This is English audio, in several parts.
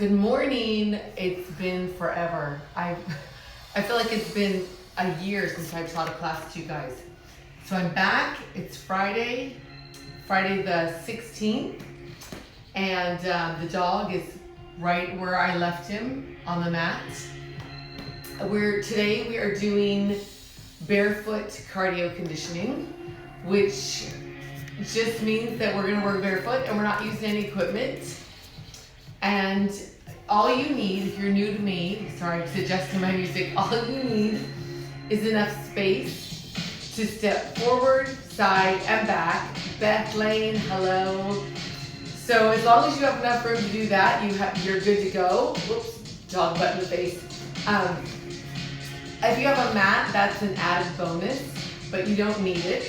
Good morning. It's been forever. I feel like it's been a year since I've taught a class to you guys. So I'm back. It's Friday the 16th, and the dog is right where I left him on the mat. Today we are doing barefoot cardio conditioning, which just means that we're gonna work barefoot and we're not using any equipment. And all you need, if you're new to me, sorry, I'm suggesting my music, all you need is enough space to step forward, side, and back. Beth Lane, hello. So as long as you have enough room to do that, you're good to go. Whoops, dog butt in the face. If you have a mat, that's an added bonus, but you don't need it.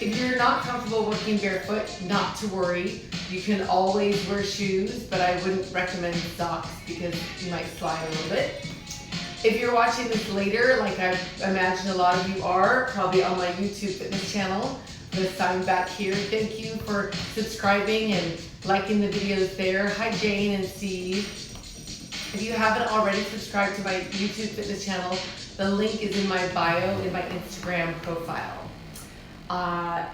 If you're not comfortable working barefoot, not to worry. You can always wear shoes, but I wouldn't recommend socks because you might slide a little bit. If you're watching this later, like I imagine a lot of you are, probably on my YouTube fitness channel, the sign back here. Thank you for subscribing and liking the videos there. Hi Jane and Steve. If you haven't already subscribed to my YouTube fitness channel, the link is in my bio in my Instagram profile.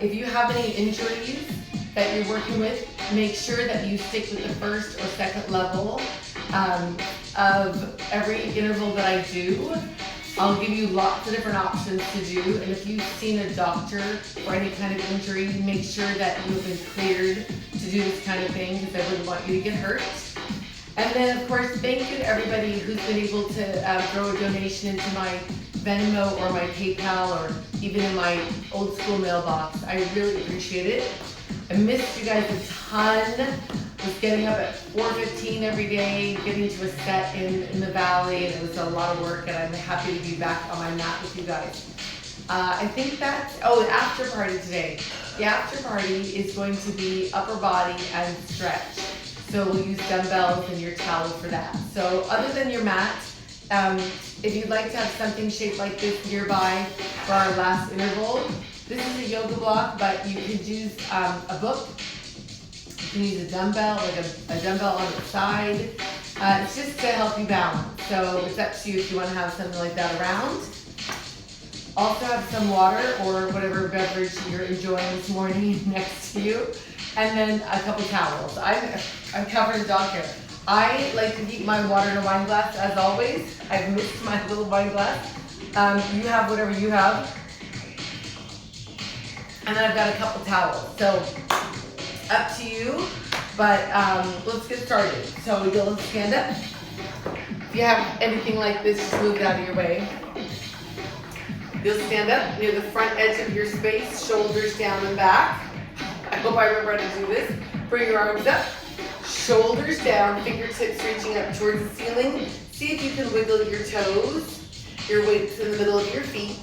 If you have any injuries that you're working with, make sure that you stick with the first or second level of every interval that I do. I'll give you lots of different options to do, and if you've seen a doctor for any kind of injury, make sure that you've been cleared to do this kind of thing because I wouldn't want you to get hurt. And then of course, thank you to everybody who's been able to throw a donation into my Venmo or my PayPal or even in my old school mailbox. I really appreciate it. I missed you guys a ton. Was getting up at 4:15 every day, getting to a set in the valley, and it was a lot of work, and I'm happy to be back on my mat with you guys. I think that's, the after party today. The after party is going to be upper body and stretch. So we'll use dumbbells and your towel for that. So other than your mat, if you'd like to have something shaped like this nearby for our last interval, this is a yoga block, but you could use a book. You can use a dumbbell, like a dumbbell on the side. It's just to help you balance. So it's up to you if you want to have something like that around. Also have some water or whatever beverage you're enjoying this morning next to you. And then a couple towels. I'm covered in dog hair. I like to keep my water in a wine glass as always. I've mixed my little wine glass. You have whatever you have. And then I've got a couple towels. So up to you, but let's get started. So you'll stand up. If you have anything like this, just move it out of your way. You'll stand up near the front edge of your space, shoulders down and back. I hope I remember how to do this. Bring your arms up, shoulders down, fingertips reaching up towards the ceiling. See if you can wiggle your toes, your weights in the middle of your feet.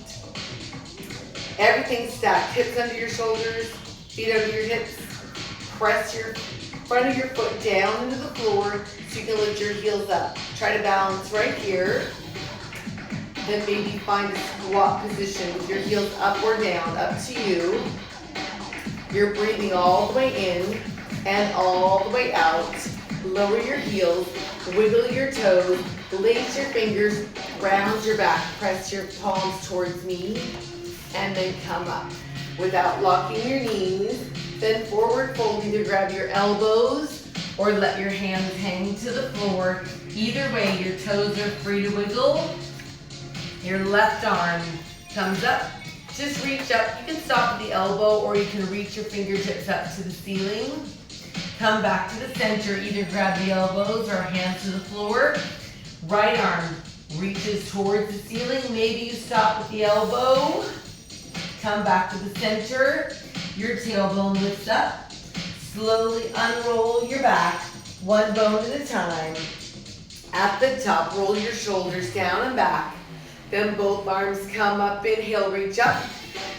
Everything stacked, hips under your shoulders, feet under your hips. Press your front of your foot down into the floor so you can lift your heels up. Try to balance right here. Then maybe find a squat position with your heels up or down, up to you. You're breathing all the way in and all the way out. Lower your heels, wiggle your toes, lace your fingers, round your back, press your palms towards me, and then come up. Without locking your knees, then forward fold, either grab your elbows or let your hands hang to the floor. Either way, your toes are free to wiggle. Your left arm comes up. Just reach up. You can stop at the elbow or you can reach your fingertips up to the ceiling. Come back to the center. Either grab the elbows or hands to the floor. Right arm reaches towards the ceiling. Maybe you stop at the elbow. Come back to the center. Your tailbone lifts up. Slowly unroll your back, one bone at a time. At the top, roll your shoulders down and back. Then both arms come up, inhale, reach up,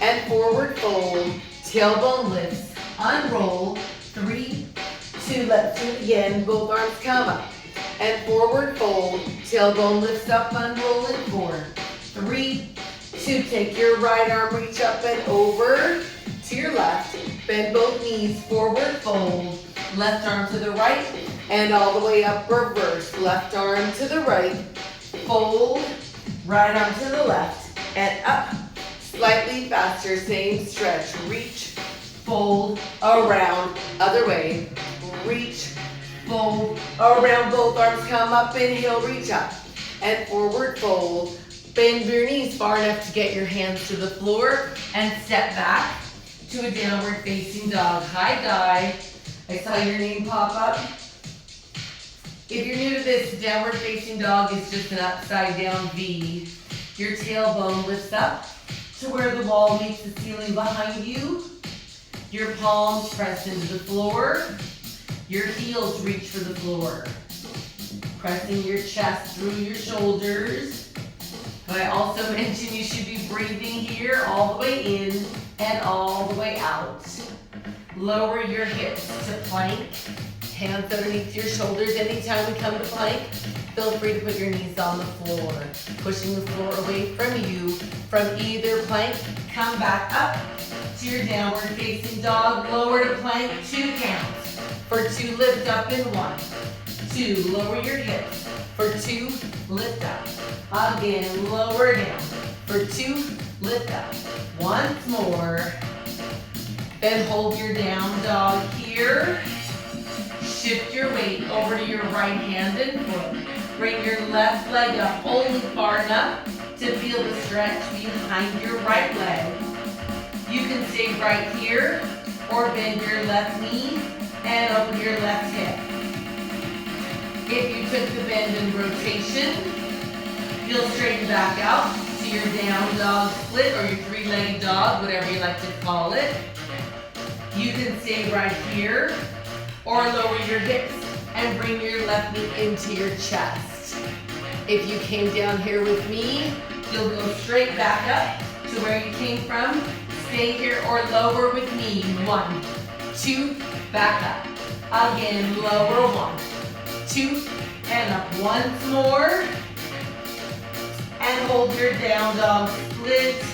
and forward fold. Tailbone lifts, unroll, 3, 2, let's do it again. Both arms come up, and forward fold. Tailbone lifts up, unroll in 4, 3, 2, take your right arm, reach up and over to your left. Bend both knees, forward fold. Left arm to the right, And all the way up, reverse. Left arm to the right. Fold. Right arm to the left. And up. Slightly faster. Same stretch. Reach. Fold. Around. Other way. Reach. Fold. Around. Both arms come up. Inhale. Reach up. And forward fold. Bend your knees far enough to get your hands to the floor. And step back to a downward facing dog. High guy. I saw your name pop up. If you're new to this, downward facing dog is just an upside down V. Your tailbone lifts up to where the wall meets the ceiling behind you. Your palms press into the floor. Your heels reach for the floor. Pressing your chest through your shoulders. But I also mentioned you should be breathing here all the way in and all the way out. Lower your hips to plank. Hands underneath your shoulders. Anytime we come to plank, feel free to put your knees on the floor. Pushing the floor away from you. From either plank, come back up to your downward facing dog. Lower to plank, 2 counts. For 2, lift up in 1. 2, lower your hips. For 2, lift up. Again, lower down. For 2, lift up. Once more. Then hold your down dog here. Shift your weight over to your right hand and foot. Bring your left leg up only far enough to feel the stretch behind your right leg. You can stay right here or bend your left knee and open your left hip. If you took the bend and rotation, you'll straighten back out to your down dog split or your 3-legged dog, whatever you like to call it. You can stay right here or lower your hips and bring your left knee into your chest. If you came down here with me, you'll go straight back up to where you came from. Stay here or lower with me. 1, 2, back up. Again, lower. 1, 2, and up. Once more. And hold your down dog split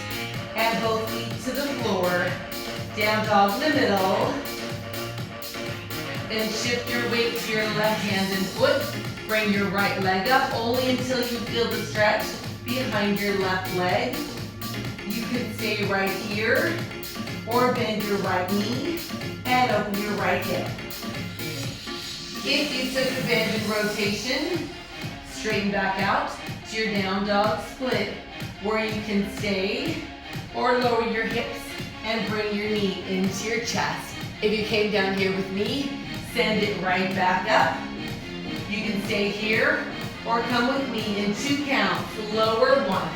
and both feet to the floor. Down dog in the middle. Then shift your weight to your left hand and foot. Bring your right leg up only until you feel the stretch behind your left leg. You can stay right here or bend your right knee and open your right hip. If you took the bend and rotation, straighten back out to your down dog split where you can stay or lower your hips and bring your knee into your chest. If you came down here with me, send it right back up. You can stay here or come with me in 2 counts. Lower. 1,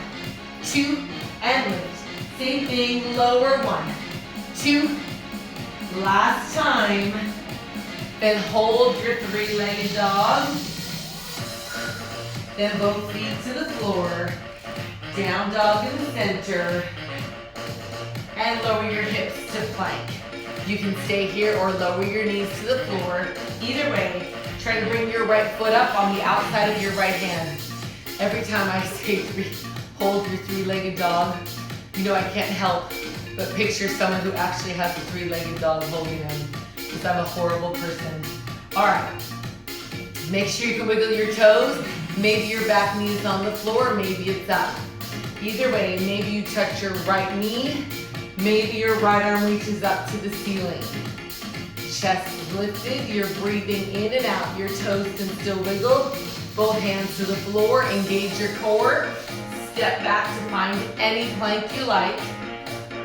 2, and lift. Same thing, lower. 1, 2. Last time. Then hold your 3-legged dog. Then both feet to the floor. Down dog in the center. And lower your hips to plank. You can stay here or lower your knees to the floor. Either way, try to bring your right foot up on the outside of your right hand. Every time I say hold your 3-legged dog, you know I can't help but picture someone who actually has a 3-legged dog holding them, because I'm a horrible person. All right, make sure you can wiggle your toes. Maybe your back knee is on the floor, maybe it's up. Either way, maybe you touch your right knee. Maybe your right arm reaches up to the ceiling. Chest is lifted, you're breathing in and out. Your toes can still wiggle. Both hands to the floor, engage your core. Step back to find any plank you like.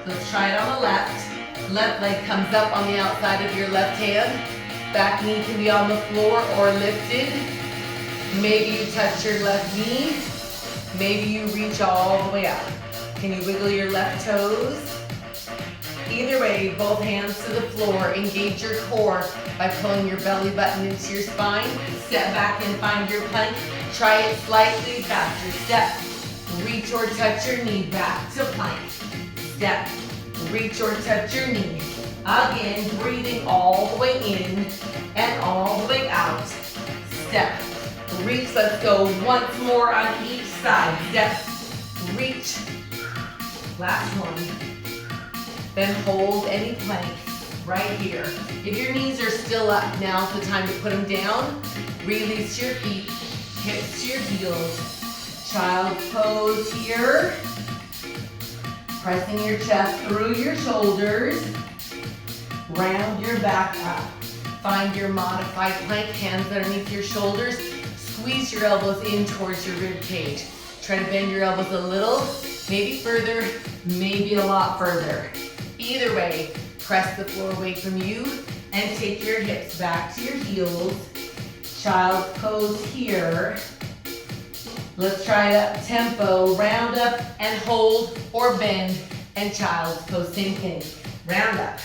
Let's try it on the left. Left leg comes up on the outside of your left hand. Back knee can be on the floor or lifted. Maybe you touch your left knee. Maybe you reach all the way up. Can you wiggle your left toes? Either way, both hands to the floor. Engage your core by pulling your belly button into your spine. Step back and find your plank. Try it slightly faster. Step, reach or touch your knee back to plank. Step, reach or touch your knee. Again, breathing all the way in and all the way out. Step, reach. Let's go once more on each side. Step, reach. Last one. Then hold any plank. right here. If your knees are still up, now's the time to put them down. Release your feet, hips to your heels. Child pose here. Pressing your chest through your shoulders. Round your back up. Find your modified plank, hands underneath your shoulders. Squeeze your elbows in towards your rib cage. Try to bend your elbows a little, maybe further, maybe a lot further. Either way, press the floor away from you and take your hips back to your heels. Child pose here. Let's try it up tempo. Round up and hold or bend, and child's pose, same thing. Round up,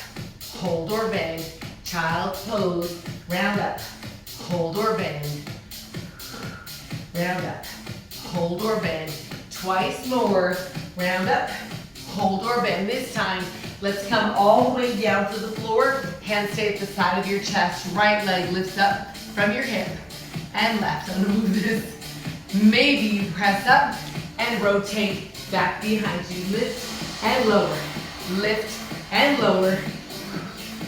hold or bend, child pose, round up, hold or bend, round up, hold or bend. Twice more, round up, hold or bend. This time, let's come all the way down to the floor. Hands stay at the side of your chest. Right leg lifts up from your hip and left. I'm gonna move this. Maybe you press up and rotate back behind you. Lift and lower. Lift and lower.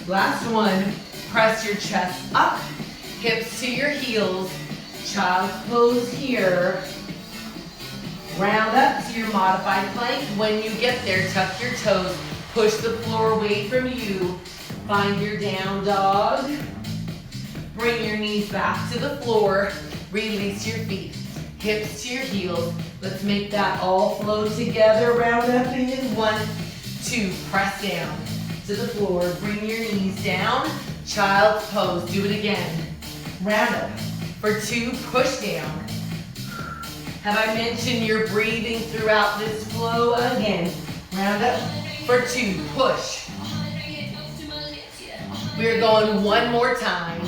Last one. Press your chest up. Hips to your heels. Child pose here. Round up to your modified plank. When you get there, tuck your toes. Push the floor away from you. Find your down dog. Bring your knees back to the floor. Release your feet. Hips to your heels. Let's make that all flow together. Round up in 1, 2. Press down to the floor. Bring your knees down. Child's pose. Do it again. Round up. For 2, push down. Have I mentioned you're breathing throughout this flow? Again. Round up. For 2, push. We're going one more time.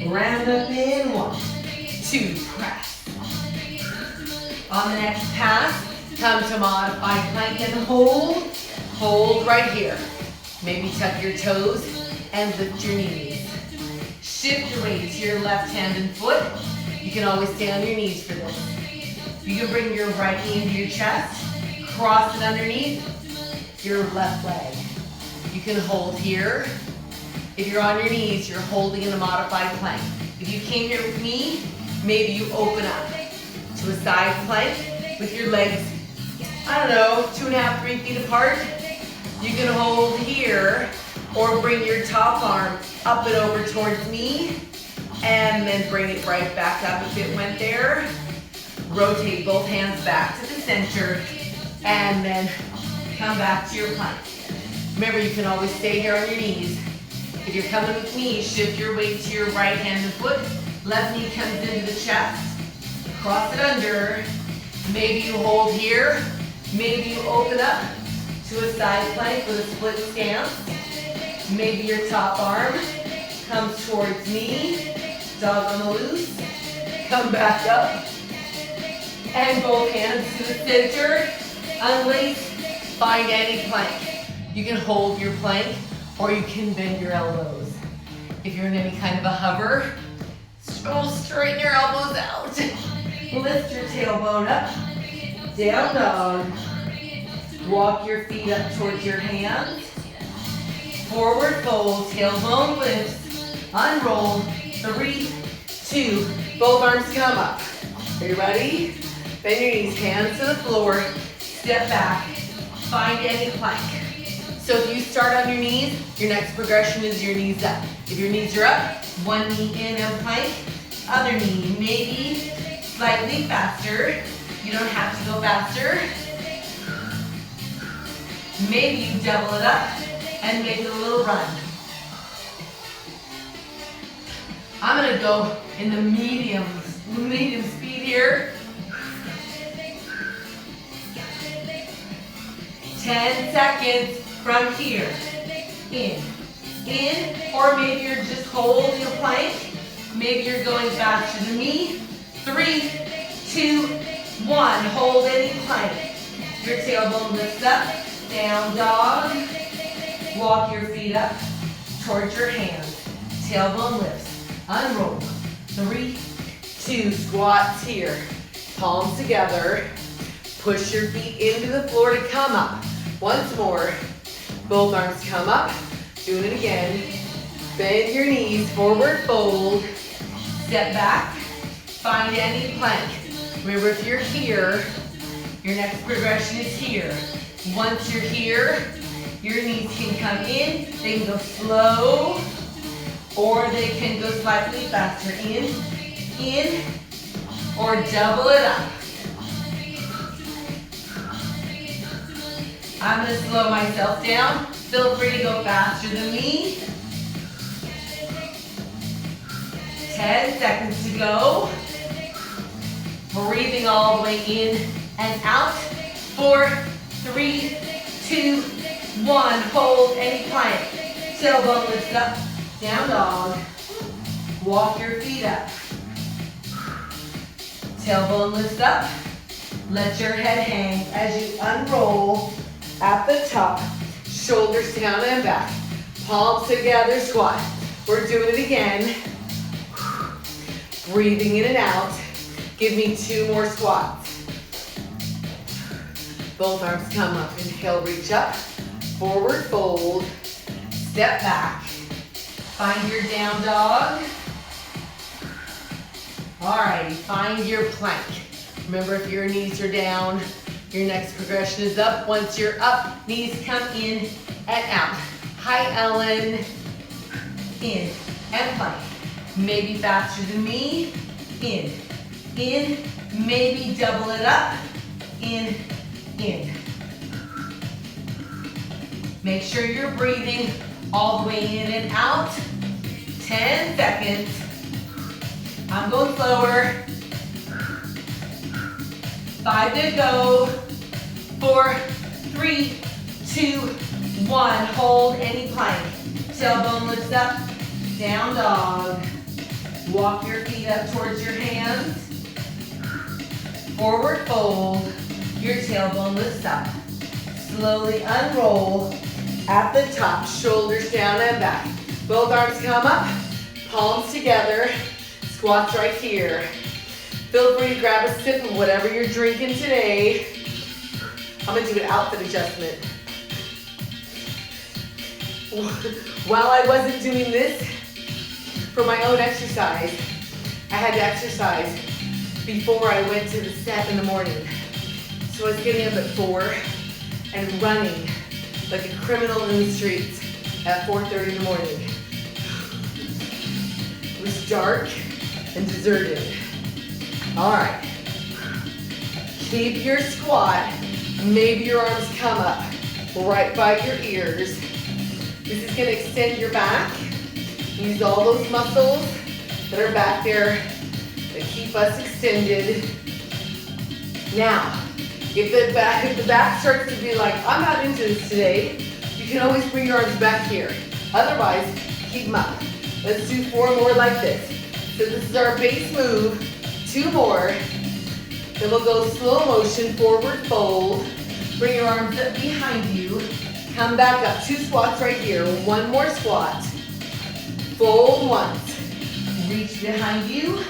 Round up in 1, 2. Press. On the next pass, come to modified plank and hold. Hold right here. Maybe tuck your toes and lift your knees. Shift your weight to your left hand and foot. You can always stay on your knees for this. You can bring your right knee into your chest, cross it underneath your left leg. You can hold here. If you're on your knees, you're holding in a modified plank. If you came here with me, maybe you open up to a side plank with your legs, 2.5, 3 feet apart. You can hold here or bring your top arm up and over towards me and then bring it right back up if it went there. Rotate both hands back to the center and then come back to your plank. Remember, you can always stay here on your knees. If you're coming with me, shift your weight to your right hand and foot. Left knee comes into the chest. Cross it under. Maybe you hold here. Maybe you open up to a side plank with a split stance. Maybe your top arm comes towards me. Dog on the loose. Come back up. And both hands to the center. Unlace. Find any plank. You can hold your plank or you can bend your elbows. If you're in any kind of a hover, straighten your elbows out. Lift your tailbone up, down dog. Walk your feet up towards your hands. Forward fold, tailbone lifts, unroll. 3, 2, both arms come up. Are you ready? Bend your knees, hands to the floor, step back, find any plank. So if you start on your knees, your next progression is your knees up. If your knees are up, one knee in and plank, other knee, maybe slightly faster. You don't have to go faster. Maybe you double it up and make it a little run. I'm gonna go in the medium speed here. 10 seconds from here. In, or maybe you're just holding your plank. Maybe you're going faster than me. 3, 2, 1. Hold any plank. Your tailbone lifts up, down dog. Walk your feet up towards your hands. Tailbone lifts, unroll. 3, 2, squats here. Palms together. Push your feet into the floor to come up. Once more. Both arms come up. Doing it again. Bend your knees, forward fold. Step back, find any plank. Remember, if you're here, your next progression is here. Once you're here, your knees can come in, they can go slow, or they can go slightly faster. In, or double it up. I'm gonna slow myself down. Feel free to go faster than me. 10 seconds to go. Breathing all the way in and out. 4, 3, 2, 1. Hold any plank. Tailbone lifts up, down dog. Walk your feet up. Tailbone lifts up. Let your head hang as you unroll at the top. Shoulders down and back. Palms together, squat. We're doing it again. Breathing in and out. Give me 2 more squats. Both arms come up. Inhale, reach up. Forward fold. Step back. Find your down dog. Alrighty, find your plank. Remember, if your knees are down, your next progression is up. Once you're up, knees come in and out. Hi, Ellen. In and plank. Maybe faster than me. In, maybe double it up. In. Make sure you're breathing all the way in and out. 10 seconds. I'm going slower. 5 to go. 4, 3, 2, 1. Hold any plank. Tailbone lifts up, down dog. Walk your feet up towards your hands. Forward fold. Your tailbone lifts up. Slowly unroll at the top. Shoulders down and back. Both arms come up. Palms together. Squats right here. Feel free to grab a sip of whatever you're drinking today. I'm gonna do an outfit adjustment. While I wasn't doing this for my own exercise, I had to exercise before I went to the set in the morning. So I was getting up at 4 and running like a criminal in the streets at 4:30 in the morning. It was dark and deserted. All right. Keep your squat. Maybe your arms come up right by your ears. This is gonna extend your back. Use all those muscles that are back there that keep us extended. Now, if the back starts to be like, I'm not into this today, you can always bring your arms back here. Otherwise, keep them up. Let's do 4 more like this. So this is our base move. 2 more. Then we'll go slow motion, forward fold. Bring your arms up behind you. Come back up. 2 squats right here. 1 more squat. Fold once. Reach behind you.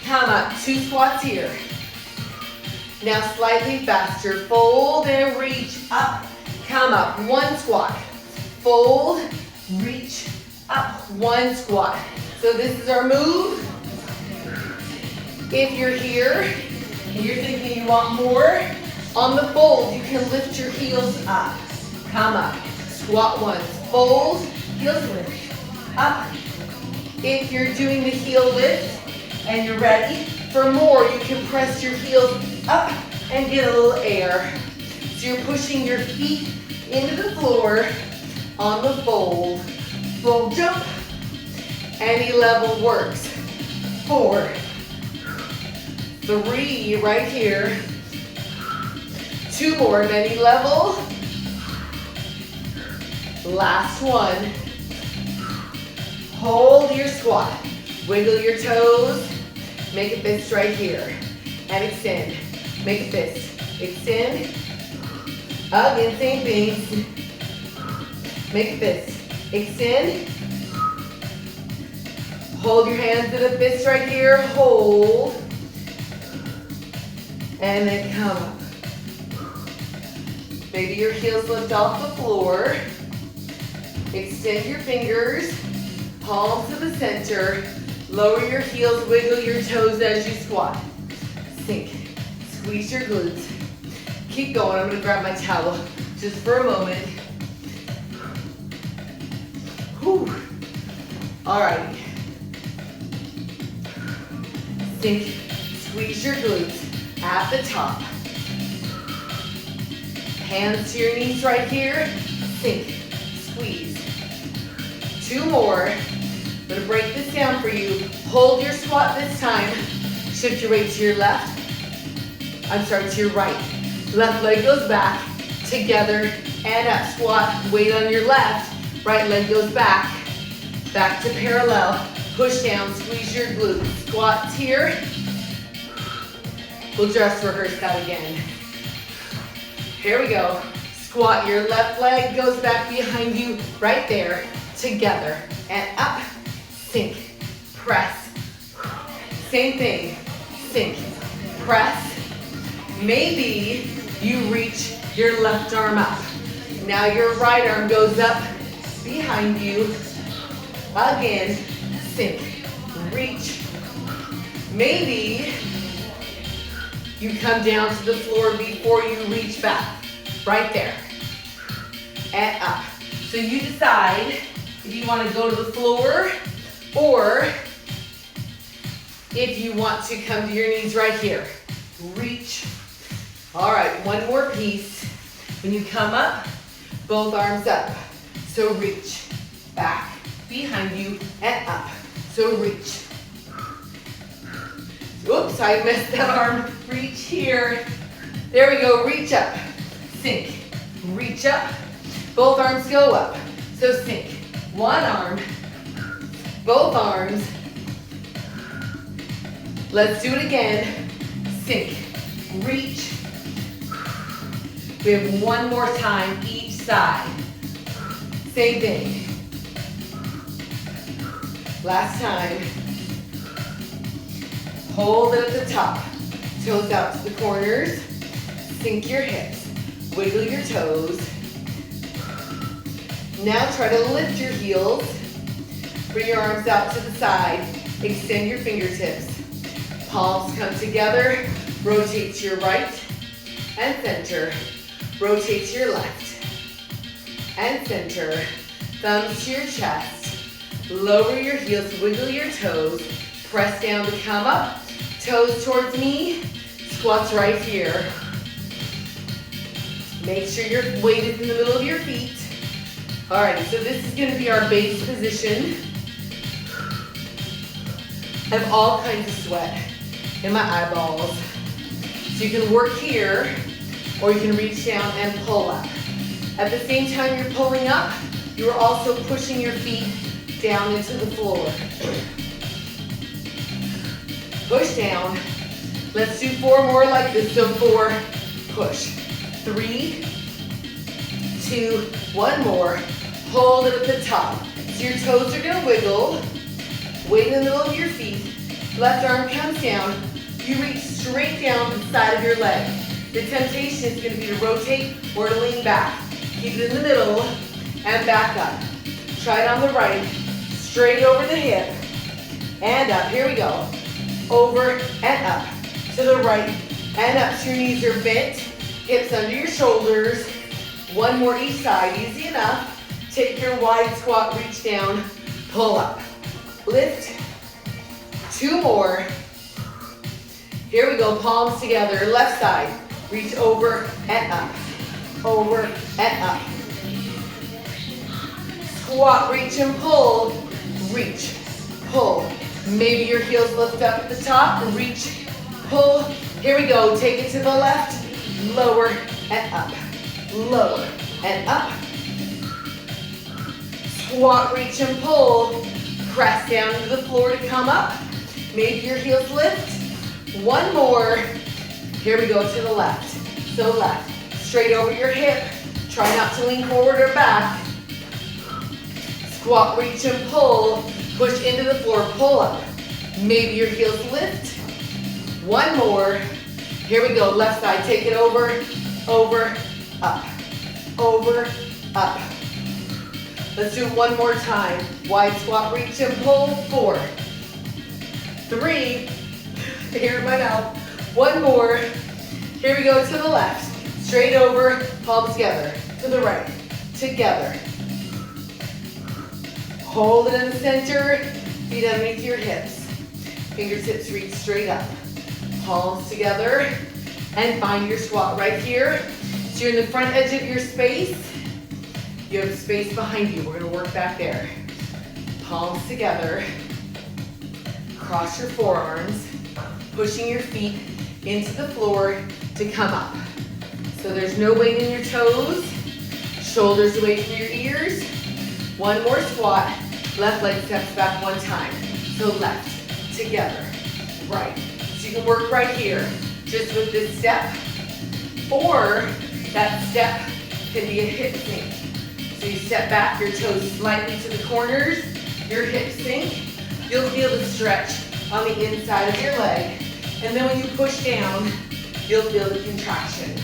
Come up. 2 squats here. Now slightly faster. Fold and reach up. Come up. 1 squat. Fold, reach up. 1 squat. So this is our move. If you're here and you're thinking you want more, on the fold, you can lift your heels up. Come up. Squat once. Fold, heels lift. Up. If you're doing the heel lift and you're ready for more, you can press your heels up and get a little air. So you're pushing your feet into the floor on the fold. Fold jump. Any level works. 4, 3, right here. 2 more, any level. Last one. Hold your squat. Wiggle your toes. Make a fist right here. And extend. Make a fist. Extend. Again, same thing. Make a fist. Extend. Hold your hands to the fist right here. Hold. And then come up. Maybe your heels lift off the floor. Extend your fingers, palms to the center. Lower your heels, wiggle your toes as you squat. Sink, squeeze your glutes. Keep going, I'm gonna grab my towel just for a moment. Whew. All right. Sink, squeeze your glutes at the top. Hands to your knees right here. Sink, squeeze. 2 more. I'm gonna break this down for you. Hold your squat this time. Shift your weight to your left. To your right. Left leg goes back, together, and up. Squat, weight on your left. Right leg goes back. Back to parallel. Push down, squeeze your glutes. Squats here. We'll just rehearse that again. Here we go. Squat, your left leg goes back behind you, right there, together, and up. Sink, press. Same thing, sink, press. Maybe you reach your left arm up. Now your right arm goes up behind you. Again, sink, reach. Maybe you come down to the floor before you reach back. Right there, and up. So you decide if you want to go to the floor or if you want to come to your knees right here. Reach. All right, one more piece. When you come up, both arms up. So reach, back, behind you, and up. So reach. Oops, I missed that arm. Reach here. There we go, reach up. Sink, reach up. Both arms go up. So sink, one arm, both arms. Let's do it again. Sink, reach. We have one more time each side. Same thing. Last time. Hold it at the top. Toes out to the corners. Sink your hips. Wiggle your toes. Now try to lift your heels. Bring your arms out to the side. Extend your fingertips. Palms come together. Rotate to your right and center. Rotate to your left and center. Thumbs to your chest. Lower your heels. Wiggle your toes. Press down to come up. Toes towards me. Squats right here. Make sure your weight is in the middle of your feet. Alrighty, so this is going to be our base position. I have all kinds of sweat in my eyeballs. So you can work here, or you can reach down and pull up. At the same time you're pulling up, you're also pushing your feet down into the floor. Push down. Let's do 4 more like this. So 4, push. 3, 2, 1 more. Hold it at the top. So your toes are gonna wiggle. Weight in the middle of your feet. Left arm comes down. You reach straight down the side of your leg. The temptation is gonna be to rotate or to lean back. Keep it in the middle and back up. Try it on the right. Straight over the hip and up. Here we go. Over and up. To the right and up. So your knees are bent. Hips under your shoulders. 1 more each side. Easy enough. Take your wide squat, reach down, pull up. Lift. 2 more. Here we go. Palms together. Left side. Reach over and up. Over and up. Squat, reach and pull. Reach, pull. Maybe your heels lift up at the top. Reach, pull. Here we go. Take it to the left. Lower and up. Lower and up. Squat, reach and pull. Press down to the floor to come up. Maybe your heels lift. 1 more. Here we go to the left. So left. Straight over your hip. Try not to lean forward or back. Squat, reach and pull. Push into the floor, pull up. Maybe your heels lift. 1 more. Here we go, left side. Take it over, over, up. Over, up. Let's do it one more time. Wide squat, reach and pull. 4, 3, here in my mouth. One more. Here we go to the left. Straight over, palms together. To the right, together. Hold it in the center, feet underneath your hips. Fingertips reach straight up. Palms together, and find your squat right here. So you're in the front edge of your space. You have space behind you. We're gonna work back there. Palms together. Cross your forearms, pushing your feet into the floor to come up. So there's no weight in your toes. Shoulders away from your ears. One more squat. Left leg steps back one time. So left, together, right. So you can work right here, just with this step. Or that step can be a hip sink. So you step back, your toes slightly to the corners, your hips sink. You'll feel the stretch on the inside of your leg. And then when you push down, you'll feel the contraction.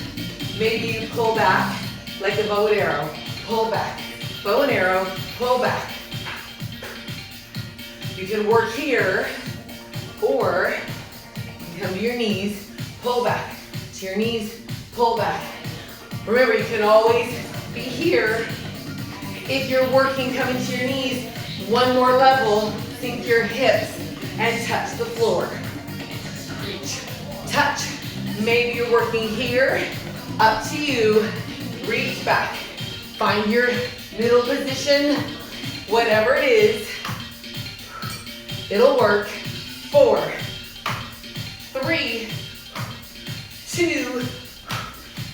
Maybe you pull back like a bow and arrow. Pull back. Bow and arrow, pull back. You can work here, or you come to your knees, pull back. To your knees, pull back. Remember, you can always be here. If you're working, coming to your knees, one more level, sink your hips and touch the floor. Reach, touch. Maybe you're working here, up to you, reach back. Find your middle position, whatever it is, it'll work. 4, 3, 2,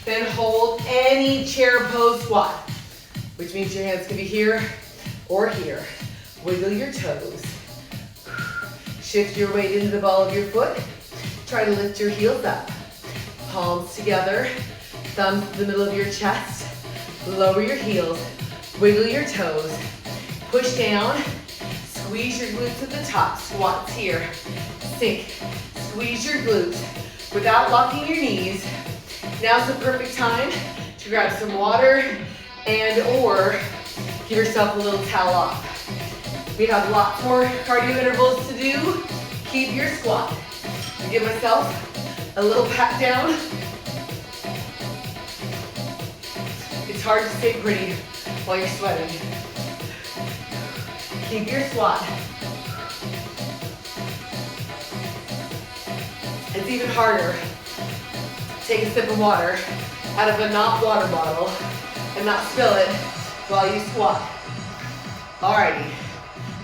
then hold any chair pose squat, which means your hands can be here or here. Wiggle your toes. Shift your weight into the ball of your foot. Try to lift your heels up. Palms together, thumbs to the middle of your chest. Lower your heels, wiggle your toes. Push down, squeeze your glutes at the top. Squats here. Sink, squeeze your glutes without locking your knees. Now's the perfect time to grab some water and or give yourself a little towel off. We have lots more cardio intervals to do. Keep your squat. I give myself a little pat down. It's hard to stay pretty while you're sweating. Keep your squat. It's even harder. Take a sip of water out of a not water bottle and not spill it while you squat. Alrighty,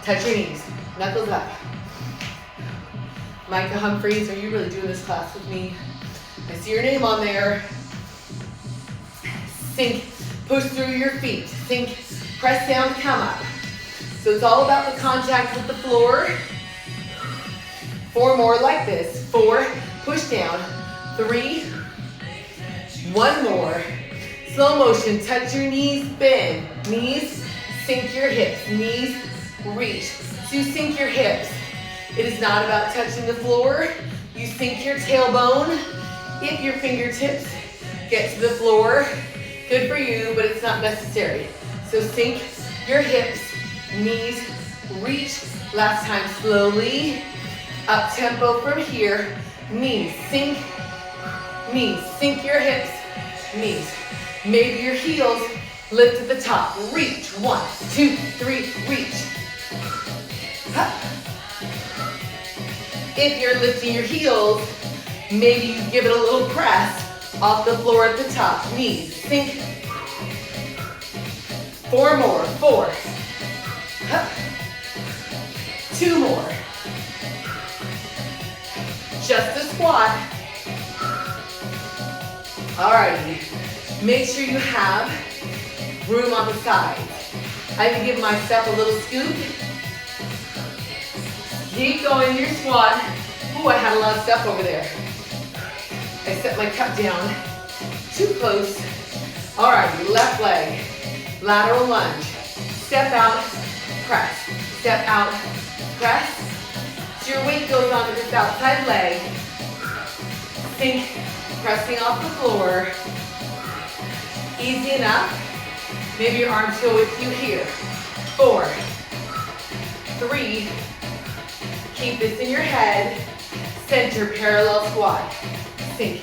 touch your knees, knuckles up. Micah Humphreys, are you really doing this class with me? I see your name on there. Sink, push through your feet. Sink, press down, come up. So it's all about the contact with the floor. 4 more like this. 4, push down. 3, 1 more. Slow motion, touch your knees, bend. Knees, sink your hips. Knees, reach. So you sink your hips. It is not about touching the floor. You sink your tailbone. If your fingertips get to the floor, good for you, but it's not necessary. So sink your hips, knees, reach. Last time, slowly. Up tempo from here. Knees, sink your hips, knees. Maybe your heels lift at the top. Reach, 1, 2, 3, reach. Hup. If you're lifting your heels, maybe you give it a little press off the floor at the top. Knees, sink. 4 more, 4. Hup. 2 more. Just a squat. Alrighty, make sure you have room on the sides. I can give myself a little scoop. Keep going in your squat. Ooh, I had a lot of stuff over there. I set my cup down too close. Alrighty, left leg, lateral lunge. Step out, press. Step out, press. So your weight goes onto this outside leg. Sink, pressing off the floor. Easy enough. Maybe your arms go with you here. 4, 3, keep this in your head, center parallel squat, sink,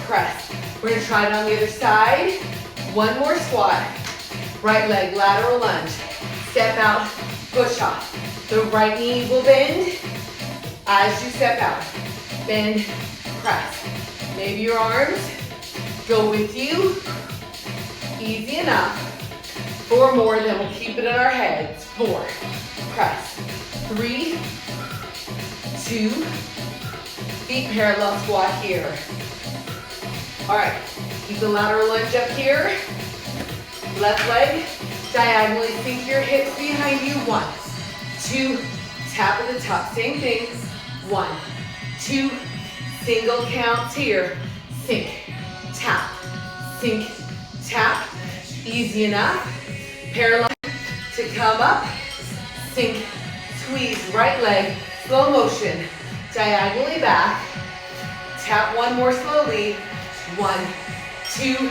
press. We're gonna try it on the other side. One more squat, right leg, lateral lunge, step out, push off. The right knee will bend as you step out. Bend, press. Maybe your arms go with you. Easy enough. 4 more, then we'll keep it in our heads. 4, press. 3, 2, feet parallel squat here. All right, keep the lateral lunge up here. Left leg, diagonally sink your hips behind you. 1, 2, tap at the top. Same thing. 1, 2, single counts here. Sink, tap, sink, tap. Easy enough. Parallel to come up. Sink, squeeze, right leg, slow motion. Diagonally back. Tap one more slowly. 1, 2,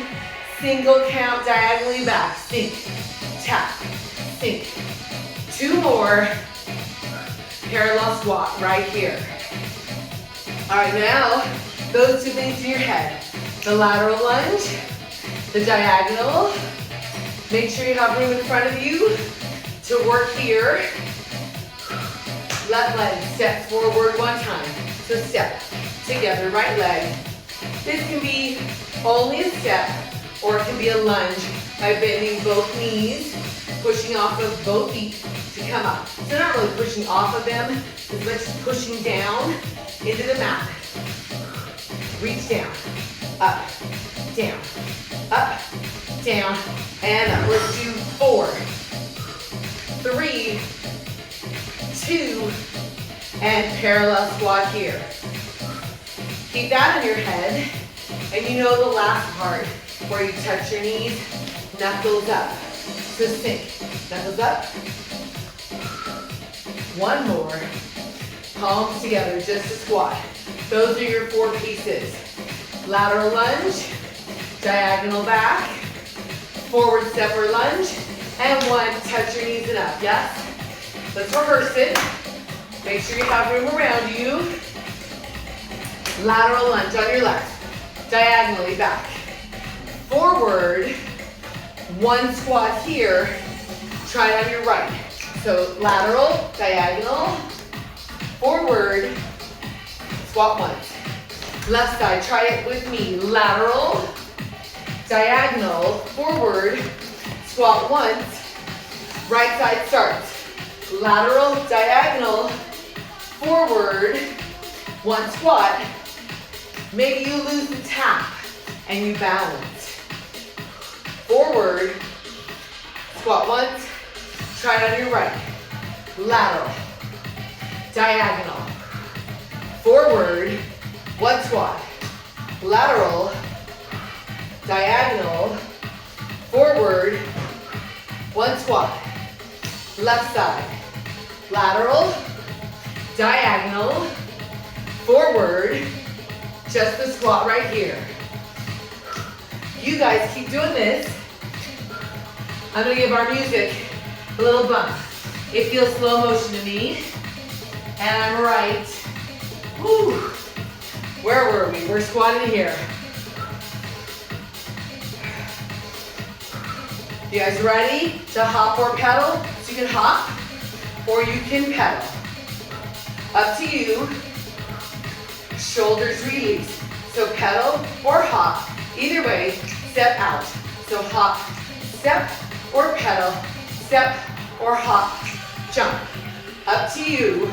single count, diagonally back. Sink, tap, sink. 2 more. Parallel squat right here. All right, now, those 2 things in your head. The lateral lunge, the diagonal. Make sure you have room in front of you to work here. Left leg, step forward 1 time. So step together, right leg. This can be only a step, or it can be a lunge by bending both knees, pushing off of both feet to come up. So not really pushing off of them, as much as pushing down into the mat. Reach down, up, down, up, down, and up. Let's do 4, 3, 2, and parallel squat here. Keep that in your head, and you know the last part where you touch your knees, knuckles up. So sink, knuckles up. 1 more. Palms together, just a squat. Those are your 4 pieces. Lateral lunge, diagonal back, forward step or lunge, and 1, touch your knees and up, yes? Let's rehearse it. Make sure you have room around you. Lateral lunge on your left, diagonally back. Forward, 1 squat here, try it on your right. So lateral, diagonal, forward, squat once. Left side, try it with me. Lateral, diagonal, forward, squat once. Right side starts. Lateral, diagonal, forward, 1 squat. Maybe you lose the tap and you balance. Forward, squat once, try it on your right. Lateral, diagonal, forward, 1 squat. Lateral, diagonal, forward, 1 squat. Left side, lateral, diagonal, forward, just the squat right here. You guys keep doing this. I'm gonna give our music a little bump. It feels slow motion to me. And I'm right. Woo. Where were we? We're squatting here. You guys ready to hop or pedal? So you can hop or you can pedal. Up to you. Shoulders release. So pedal or hop. Either way, step out. So hop, step or pedal, step or hop, jump. Up to you.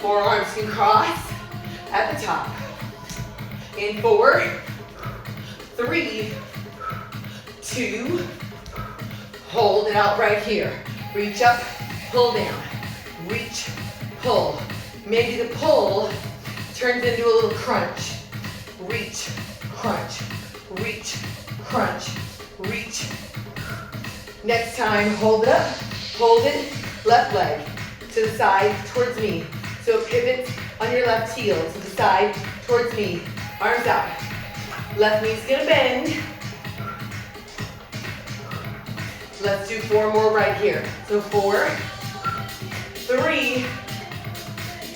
Forearms can cross at the top. In 4, 3, 2, hold it out right here. Reach up, pull down. Reach, pull. Maybe the pull turns into a little crunch. Reach, crunch, reach, crunch, reach. Next time, hold it up, hold it, left leg to the side towards me. So pivot on your left heel to the side towards me. Arms out. Left knee's gonna bend. Let's do 4 more right here. So 4, 3,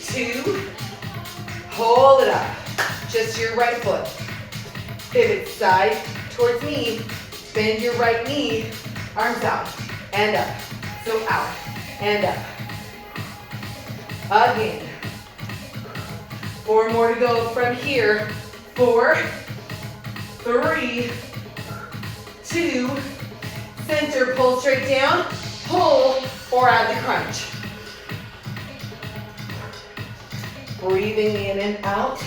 2, hold it up. Just your right foot. Pivot side towards me. Bend your right knee. Arms out and up. So out and up. Again. 4 more to go from here. 4, 3, 2, center, pull straight down, pull, or add the crunch. Breathing in and out.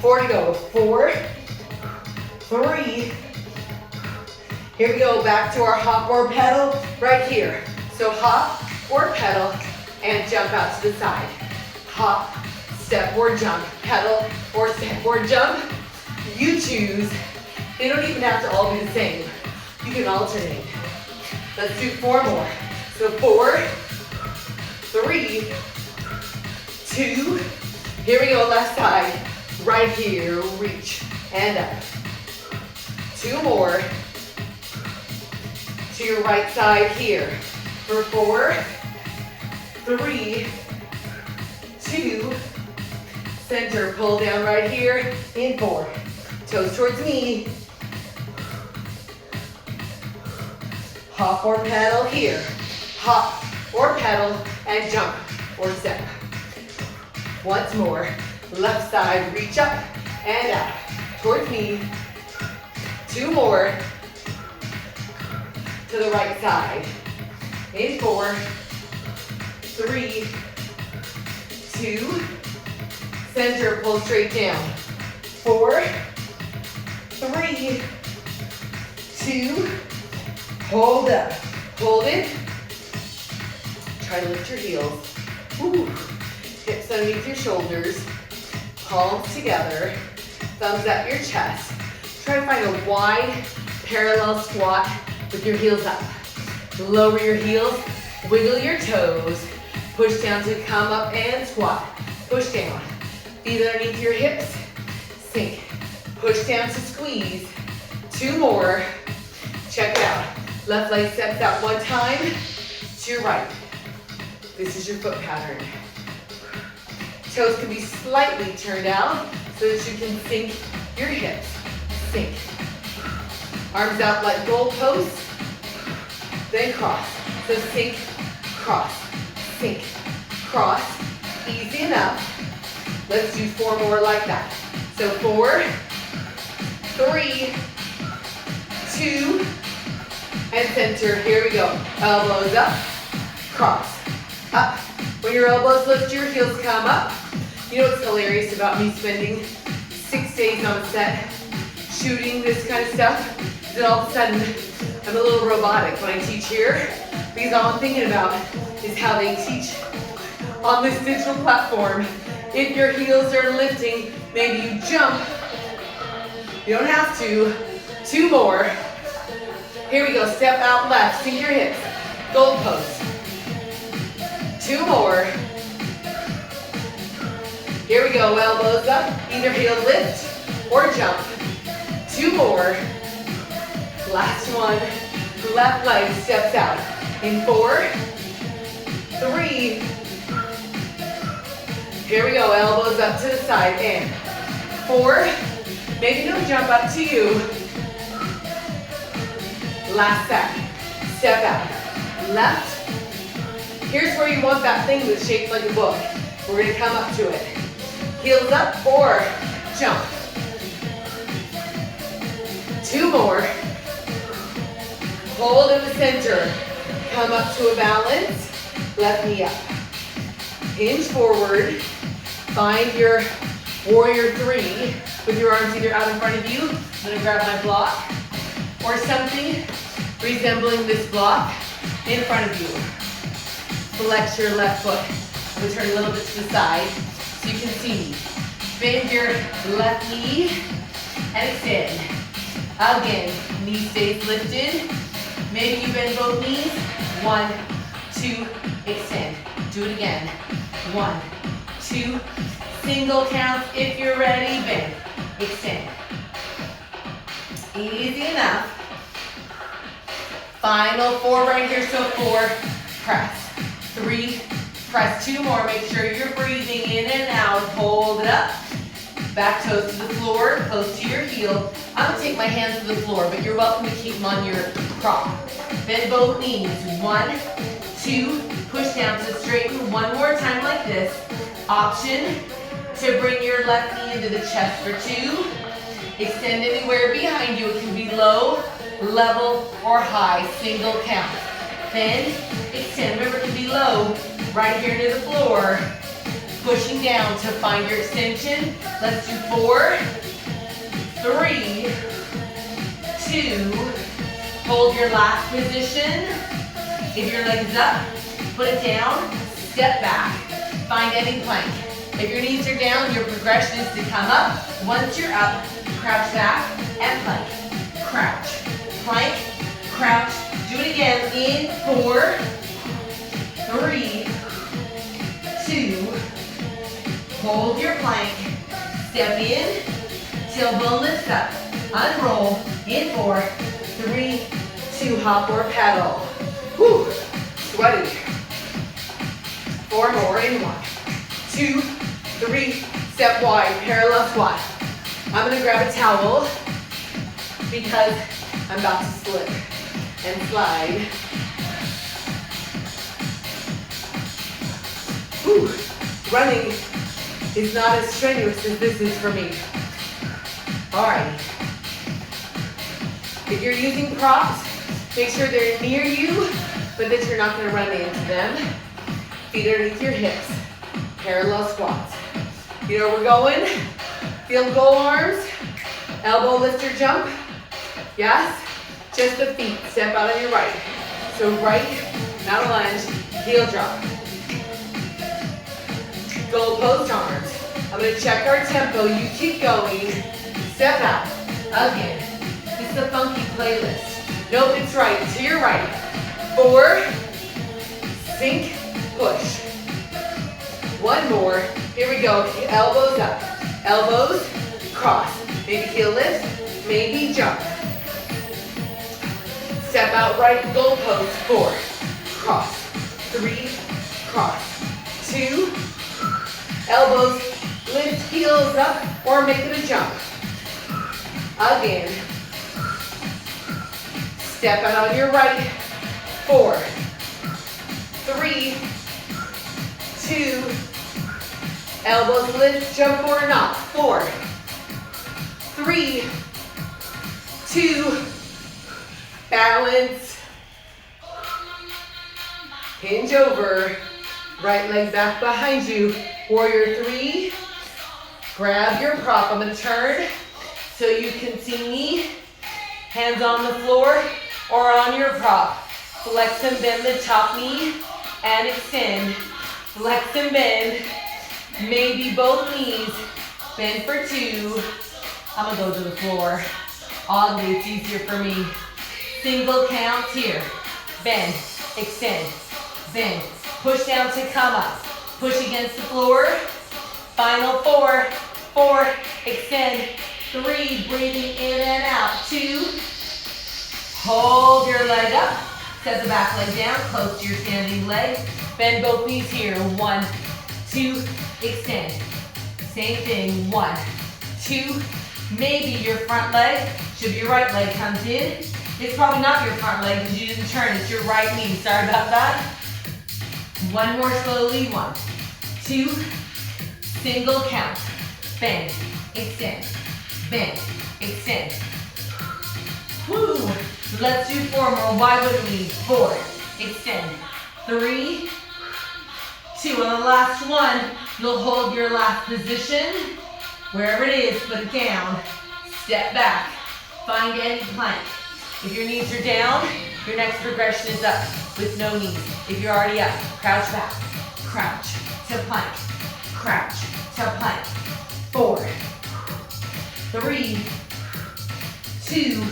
4 to go. 4, 3. Here we go, back to our hop or pedal right here. So hop or pedal and jump out to the side. Hop, step or jump, pedal or step or jump. You choose. They don't even have to all be the same. You can alternate. Let's do 4 more. So 4, 3, 2. Here we go, left side. Right here, reach and up. 2 more. To your right side here. For 4, 3, 2. Center, pull down right here. In 4. Toes towards me. Hop or pedal here. Hop or pedal and jump or step. Once more. Left side, reach up and out. Towards me. 2 more. To the right side. In 4, 3, 2. Center, pull straight down. 4, 3, 2. Hold up. Hold it. Try to lift your heels. Ooh. Hips underneath your shoulders. Palms together. Thumbs at your chest. Try to find a wide parallel squat with your heels up. Lower your heels. Wiggle your toes. Push down to come up and squat. Push down. Feet underneath your hips. Sink. Push down to squeeze. 2 more. Check it out. Left leg steps out 1 time to your right. This is your foot pattern. Toes can be slightly turned out so that you can sink your hips. Sink. Arms out like goalposts. Then cross. So sink, cross, sink, cross. Easy enough. Let's do 4 more like that. So 4, 3, 2, and center. Here we go. Elbows up, cross, up. When your elbows lift, your heels come up. You know what's hilarious about me spending 6 days on a set shooting this kind of stuff? Is that all of a sudden I'm a little robotic when I teach here, because all I'm thinking about is how they teach on this digital platform. If your heels are lifting, maybe you jump. You don't have to. 2 more. Here we go, step out left, sink your hips. Goal pose. 2 more. Here we go, elbows up. Either heel lift or jump. 2 more. Last one. Left leg steps out. In 4, 3. Here we go, elbows up to the side. And 4. Maybe no jump, up to you. Last set. Step out. Left. Here's where you want that thing that's shaped like a book. We're gonna come up to it. Heels up or jump. 2 more. Hold in the center. Come up to a balance. Left knee up. Hinge forward. Find your warrior 3 with your arms either out in front of you. I'm gonna grab my block or something resembling this block in front of you. Flex your left foot. I'm gonna turn a little bit to the side so you can see me. Bend your left knee and extend. Again, knee stays lifted. Maybe you bend both knees. 1, 2, extend. Do it again. 1, 2, single count. If you're ready, bend, extend. Easy enough. Final 4 right here, so 4, press. 3, press 2 more. Make sure you're breathing in and out. Hold it up. Back toes to the floor, close to your heel. I'm gonna take my hands to the floor, but you're welcome to keep them on your prop. Bend both knees. 1, 2, push down to straighten. One more time like this. Option to bring your left knee into the chest for 2. Extend anywhere behind you. It can be low, level, or high. Single count. Then extend. Remember, it can be low, right here near the floor. Pushing down to find your extension. Let's do 4, 3, 2. Hold your last position. If your leg is up, put it down, step back. Find any plank. If your knees are down, your progression is to come up. Once you're up, crouch back and plank. Crouch, plank, crouch. Do it again in 4, 3, 2. Hold your plank. Step in, tailbone lifts up. Unroll in 4, 3, 2. Hop or paddle. Whew, sweaty. 4 more in 1, 2, 3. Step wide, parallel squat. I'm gonna grab a towel because I'm about to slip and slide. Whew. Running is not as strenuous as this is for me. All right. If you're using props, make sure they're near you, but that you're not gonna run into them. Feet underneath your hips. Parallel squats. You know where we're going? Field goal arms. Elbow lifter jump. Yes? Just the feet. Step out on your right. So right, not a lunge, heel drop. Goal post arms. I'm gonna check our tempo. You keep going. Step out. Again. It's the funky playlist. Nope, it's right. To your right. 4. Sink. Push. 1 more. Here we go. Elbows up. Elbows. Cross. Maybe heel lift. Maybe jump. Step out right. Goal post. 4. Cross. 3. Cross. 2. Elbows, lift heels up, or make it a jump. Again. Step out on your right. 4, 3, 2. Elbows lift, jump or not. 4, 3, 2. Balance. Hinge over. Right leg back behind you. Warrior 3, grab your prop. I'm gonna turn so you can see me. Hands on the floor or on your prop. Flex and bend the top knee and extend. Flex and bend, maybe both knees. Bend for 2. I'm gonna go to the floor. Oddly, it's easier for me. Single count here. Bend, extend, bend. Push down to come up. Push against the floor. Final 4, 4, extend. 3, breathing in and out. 2, hold your leg up. Set the back leg down, close to your standing leg. Bend both knees here. 1, 2, extend. Same thing. 1, 2, maybe your front leg, should be your right leg comes in. It's probably not your front leg because you didn't turn, it's your right knee. Sorry about that. 1 more slowly. 1, 2, single count. Bend, extend, bend, extend. Woo! Let's do 4 more. Why wouldn't we? 4, extend. 3, 2. On the last one, you'll hold your last position. Wherever it is, put it down. Step back. Find any plank. If your knees are down, your next progression is up with no knees. If you're already up, crouch back. Crouch to plank. Crouch to plank. 4, 3, 2,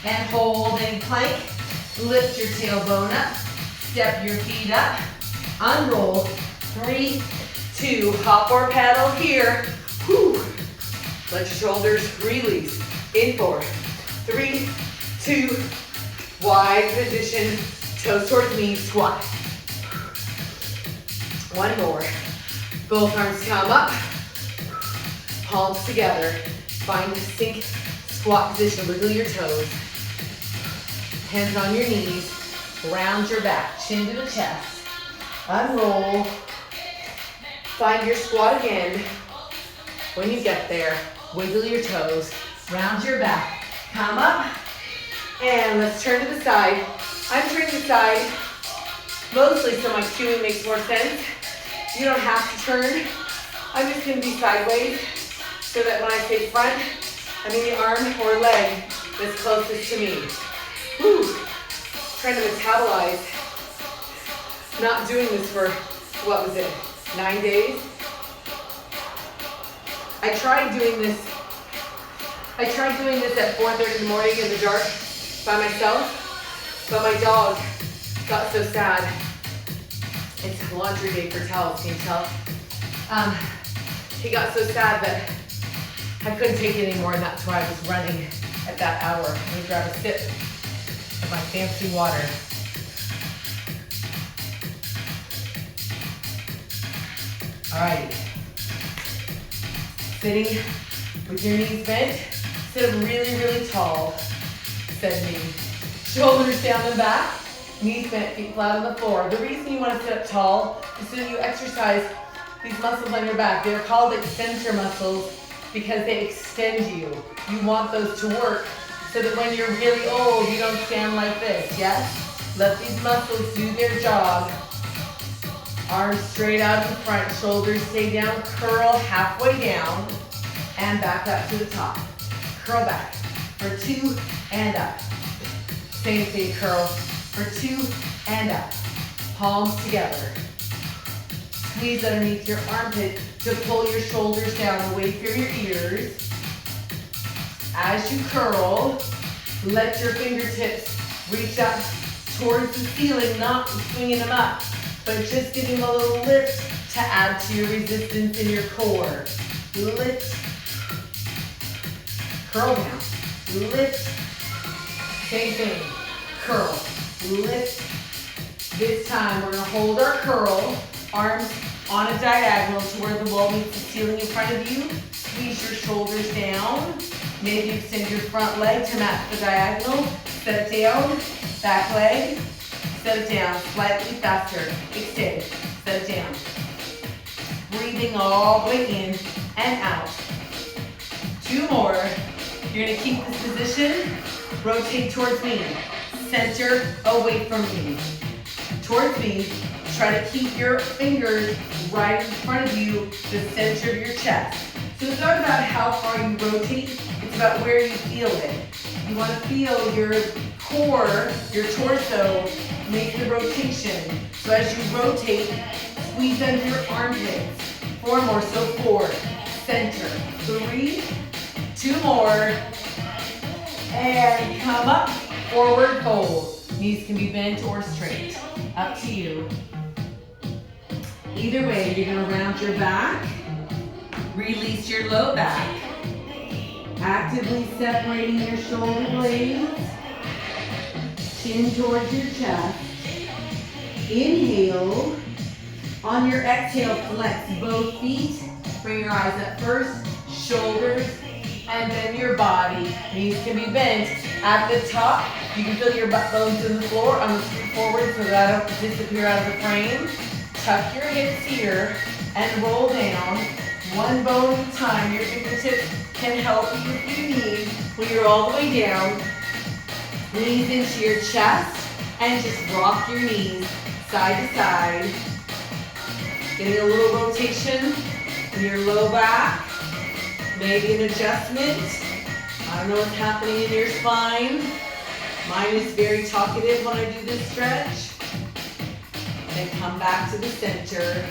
and hold and plank. Lift your tailbone up. Step your feet up. Unroll. 3, 2. Hop or paddle here. Whew. Let your shoulders release. In 4, 3, 2, Wide position, toes towards me, squat. One more. Both arms come up, palms together. Find the sink squat position, wiggle your toes. Hands on your knees, round your back, chin to the chest. Unroll. Find your squat again. When you get there, wiggle your toes, round your back, come up, and let's turn to the side. I'm turning to the side mostly so my cueing makes more sense. You don't have to turn. I'm just going to be sideways so that when I say front, I mean the arm or leg that's closest to me. Whew. Trying to metabolize. Not doing this for, what was it, 9 days? I tried doing this at 4:30 in the morning in the dark by myself, but my dog got so sad. It's laundry day for towels, can you tell? He got so sad that I couldn't take it anymore, and that's why I was running at that hour. Let me grab a sip of my fancy water. All right. Sitting with your knees bent, sit up really, really tall, said me. Shoulders down and back, knees bent, feet flat on the floor. The reason you want to sit up tall is so you exercise these muscles on your back. They're called extensor muscles because they extend you. You want those to work so that when you're really old, you don't stand like this, yes? Let these muscles do their job. Arms straight out in front, shoulders stay down, curl halfway down, and back up to the top. Curl back for 2 and up. Same thing, curl for 2 and up. Palms together. Squeeze underneath your armpit to pull your shoulders down away from your ears. As you curl, let your fingertips reach up towards the ceiling, not swinging them up, but just giving a little lift to add to your resistance in your core. Lift, curl down, lift, same thing, curl, lift. This time we're gonna hold our curl, arms on a diagonal to where the wall meets the ceiling in front of you. Squeeze your shoulders down. Maybe extend your front leg to match the diagonal. Set it down, back leg. Set it down, slightly faster. Extend, set it down. Breathing all the way in and out. 2 more. You're gonna keep this position. Rotate towards me. Center away from me. Towards me. Try to keep your fingers right in front of you, the center of your chest. So it's not about how far you rotate, it's about where you feel it. You want to feel your core, your torso, make the rotation. So as you rotate, squeeze under your armpits. 4 more, so 4, center, 3, 2 more, and come up, forward fold. Knees can be bent or straight, up to you. Either way, you're gonna round your back, release your low back, actively separating your shoulder blades, chin towards your chest. Inhale. On your exhale, flex both feet. Bring your eyes up first, shoulders, and then your body. Knees can be bent. At the top, you can feel your butt bones in the floor. I'm gonna scoot forward so that I don't disappear out of the frame. Tuck your hips here and roll down. 1 bone at a time. Your fingertips can help you if you need. When you're all the way down, knees into your chest and just rock your knees side to side. Getting a little rotation in your low back. Maybe an adjustment. I don't know what's happening in your spine. Mine is very talkative when I do this stretch. Then come back to the center.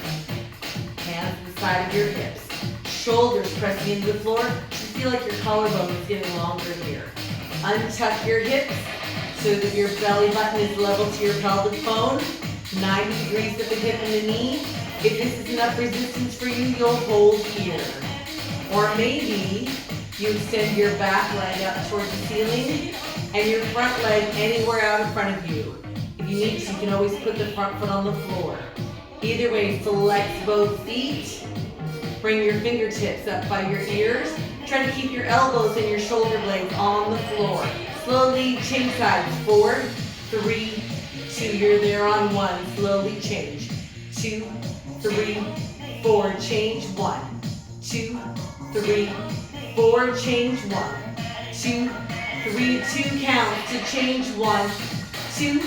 Hands to the side of your hips. Shoulders pressing into the floor. You feel like your collarbone is getting longer here. Untuck your hips so that your belly button is level to your pelvic bone. 90 degrees at the hip and the knee. If this is enough resistance for you, you'll hold here. Or maybe you extend your back leg up towards the ceiling and your front leg anywhere out in front of you. If you need to, you can always put the front foot on the floor. Either way, flex both feet. Bring your fingertips up by your ears. Try to keep your elbows and your shoulder blades on the floor. Slowly change sides. 4, 3, 2. You're there on 1. Slowly change. 2, 3, 4. Change. 1, 2, 3, 4. Change. 1, 2, 3. 2 counts to change. 1, 2,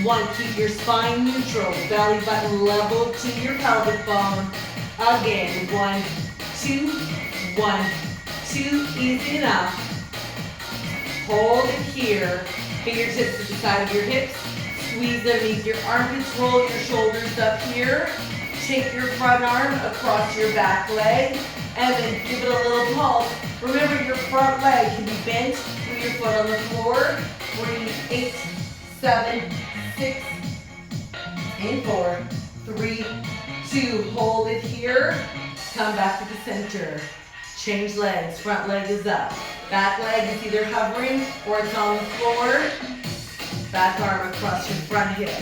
1. Keep your spine neutral. Belly button level to your pelvic bone. Again. 1, 2, 1, 2. Easy enough. Hold it here. Fingertips to the side of your hips. Squeeze underneath your armpits. Roll your shoulders up here. Take your front arm across your back leg. And then give it a little pulse. Remember, your front leg can be bent with your foot on the floor. Breathe. 8, 7, 6, and 4, 3, 2. Hold it here. Come back to the center. Change legs. Front leg is up. Back leg is either hovering or it's on the floor. Back arm across your front hip.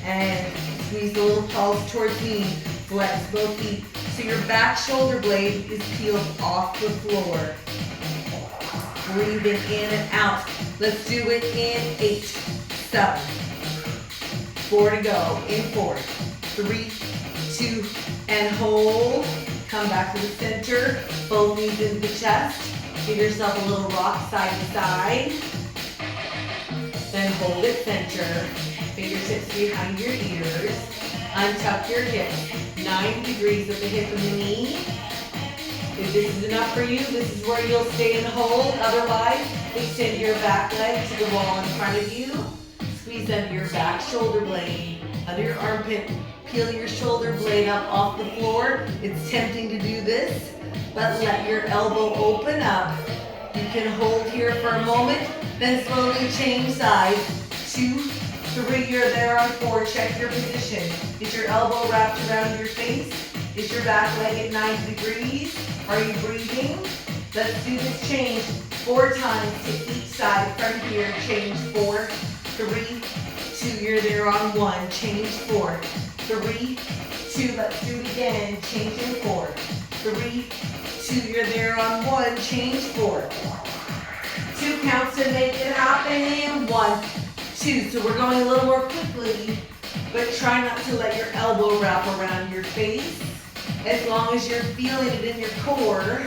And squeeze a little pulse towards me. Flex both feet so your back shoulder blade is peeled off the floor. Breathing in and out. Let's do it in 8, 7, 4 to go. In 4, 3, 2, and hold. Come back to the center. Both knees into the chest. Give yourself a little rock side to side. Then hold it center. Fingertips behind your ears. Untuck your hips. 90 degrees at the hip and the knee. If this is enough for you, this is where you'll stay and hold. Otherwise, extend your back leg to the wall in front of you. Squeeze under your back shoulder blade, under your armpit. Peel your shoulder blade up off the floor. It's tempting to do this, but let your elbow open up. You can hold here for a moment, then slowly change sides. 2, 3, you're there on 4. Check your position. Is your elbow wrapped around your face? Is your back leg at 90 degrees? Are you breathing? Let's do this change 4 times to each side from here. Change. 4, 3, 2. You're there on 1. Change. 4, 3, 2. Let's do it again. Change in 4, 3, 2. You're there on 1. Change. 4. 2 counts to make it happen. In 1, 2. So we're going a little more quickly, but try not to let your elbow wrap around your face. As long as you're feeling it in your core,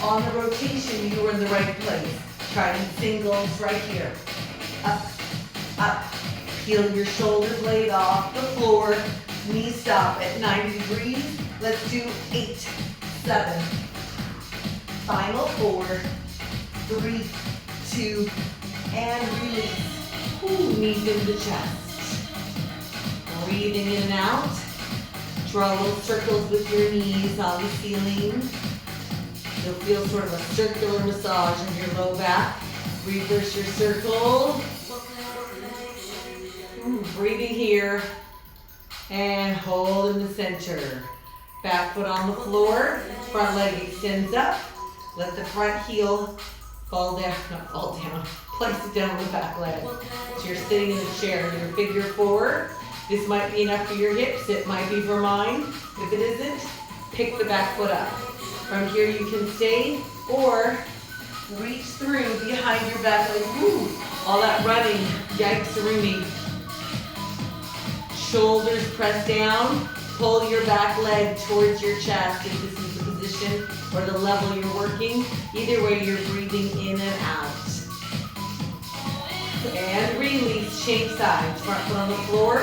on the rotation, you are in the right place. Try singles right here. Up, up. Peel your shoulder blade off the floor. Knee stop at 90 degrees. Let's do 8, 7. Final 4, 3, 2, and release. Ooh, knees into the chest. Breathing in and out. Draw little circles with your knees on the ceiling. You'll feel sort of a circular massage in your low back. Reverse your circle. Ooh, breathing here. And hold in the center. Back foot on the floor. Front leg extends up. Let the front heel fall down, not fall down. Place it down on the back leg. So you're sitting in a chair in your figure 4. This might be enough for your hips. It might be for mine. If it isn't, pick the back foot up. From here you can stay or reach through behind your back leg. Woo! All that running, yikes-a-rooney. Shoulders press down. Pull your back leg towards your chest if this is the position or the level you're working. Either way, you're breathing in and out. And release, change sides. Front foot on the floor.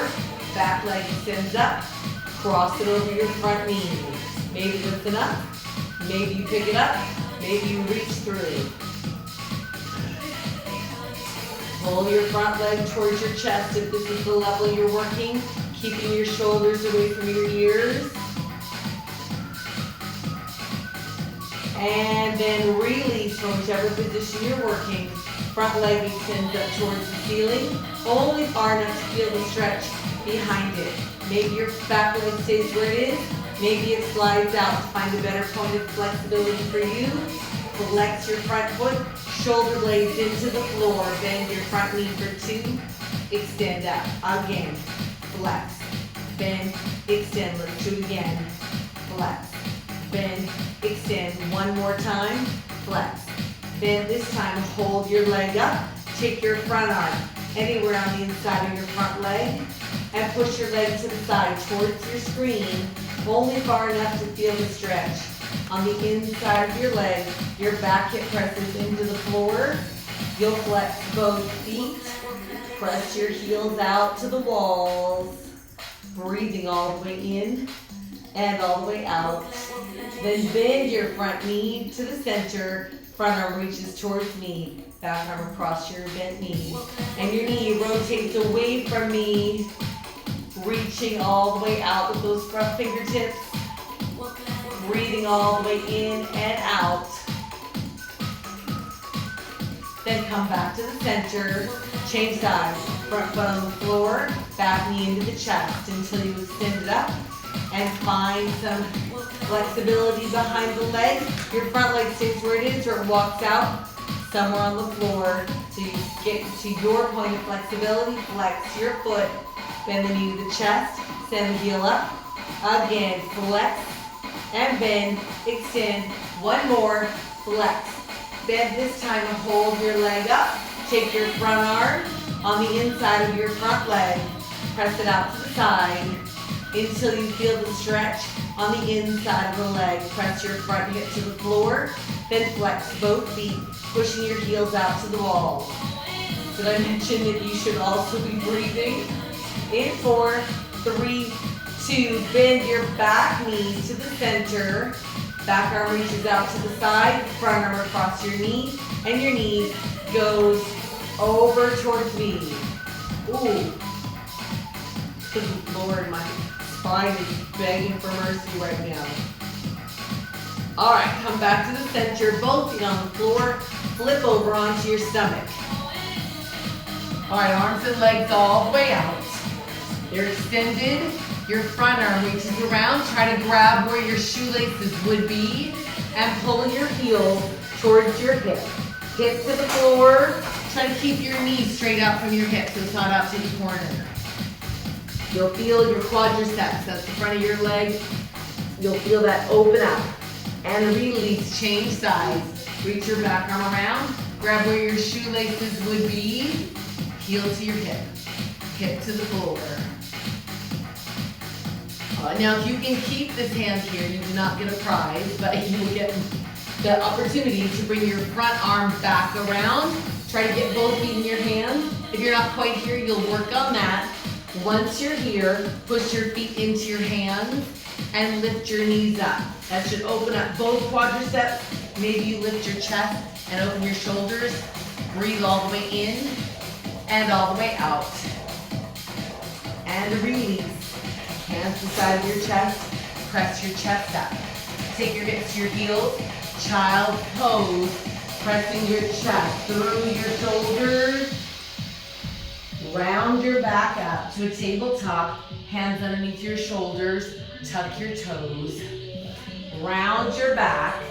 Back leg extends up, cross it over your front knee. Maybe that's enough. Maybe you pick it up. Maybe you reach through. Pull your front leg towards your chest if this is the level you're working, keeping your shoulders away from your ears. And then release from whichever position you're working. Front leg extends up towards the ceiling, only far enough to feel the stretch behind it. Maybe your back leg stays where it is. Maybe it slides out to find a better point of flexibility for you. Flex your front foot, shoulder blades into the floor. Bend your front knee for 2. Extend up. Again. Flex. Bend. Extend. Let's do it again. Flex. Bend. Extend. One more time. Flex. Bend this time. Hold your leg up. Take your front arm anywhere on the inside of your front leg and push your leg to the side towards your screen, only far enough to feel the stretch. On the inside of your leg, your back hip presses into the floor. You'll flex both feet. Press your heels out to the walls. Breathing all the way in and all the way out. Then bend your front knee to the center. Front arm reaches towards me. Back arm across your bent knee. And your knee rotates away from me. Reaching all the way out with those front fingertips. Breathing all the way in and out. Then come back to the center. Change sides. Front foot on the floor. Back knee into the chest until you extend it up. And find some flexibility behind the leg. Your front leg stays where it is or it walks out somewhere on the floor. So you get to your point of flexibility. Flex your foot. Bend the knee to the chest. Send the heel up. Again, flex and bend. Extend. One more. Flex. Bend this time and hold your leg up. Take your front arm on the inside of your front leg. Press it out to the side until you feel the stretch on the inside of the leg. Press your front hip to the floor. Then flex both feet, pushing your heels out to the wall. Did I mention that you should also be breathing? In 4, 3, 2, bend your back knee to the center. Back arm reaches out to the side, front arm across your knee, and your knee goes over towards me. Ooh. Good Lord, my spine is begging for mercy right now. All right, come back to the center, both feet on the floor, flip over onto your stomach. All right, arms and legs all the way out. They're extended. Your front arm reaches around. Try to grab where your shoelaces would be and pull your heel towards your hip. Hip to the floor. Try to keep your knees straight out from your hip so it's not out to the corner. You'll feel your quadriceps, that's the front of your leg. You'll feel that open up. And release, change sides. Reach your back arm around. Grab where your shoelaces would be. Heel to your hip. Hip to the floor. Now if you can keep this hand here, you do not get a prize, but you will get the opportunity to bring your front arm back around. Try to get both feet in your hands. If you're not quite here, you'll work on that. Once you're here, push your feet into your hands and lift your knees up. That should open up both quadriceps. Maybe you lift your chest and open your shoulders. Breathe all the way in and all the way out. And release. Hands to the side of your chest. Press your chest up. Take your hips to your heels. Child's pose. Pressing your chest through your shoulders. Round your back up to a tabletop. Hands underneath your shoulders. Tuck your toes. Round your back.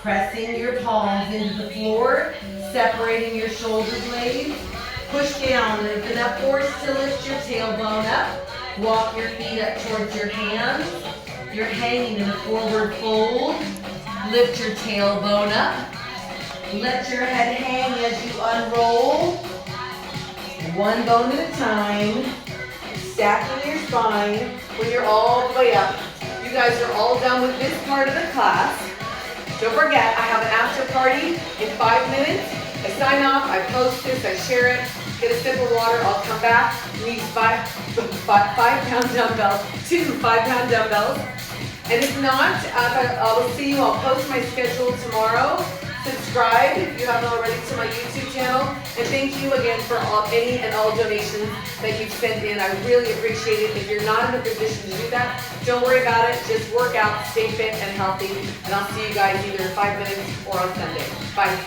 Pressing your palms into the floor. Separating your shoulder blades. Push down. Lift enough force to lift your tailbone up. Walk your feet up towards your hands. You're hanging in a forward fold. Lift your tailbone up. Let your head hang as you unroll. One bone at a time. Stacking your spine when you're all the way up. You guys are all done with this part of the class. Don't forget, I have an after party in 5 minutes. I sign off, I post this, I share it. Get a sip of water, I'll come back. Use 5-pound dumbbells, 2 5-pound dumbbells. And if not, I will see you. I'll post my schedule tomorrow. Subscribe if you haven't already to my YouTube channel. And thank you again for any and all donations that you've sent in. I really appreciate it. If you're not in a position to do that, don't worry about it. Just work out, stay fit and healthy. And I'll see you guys either in 5 minutes or on Sunday. Bye.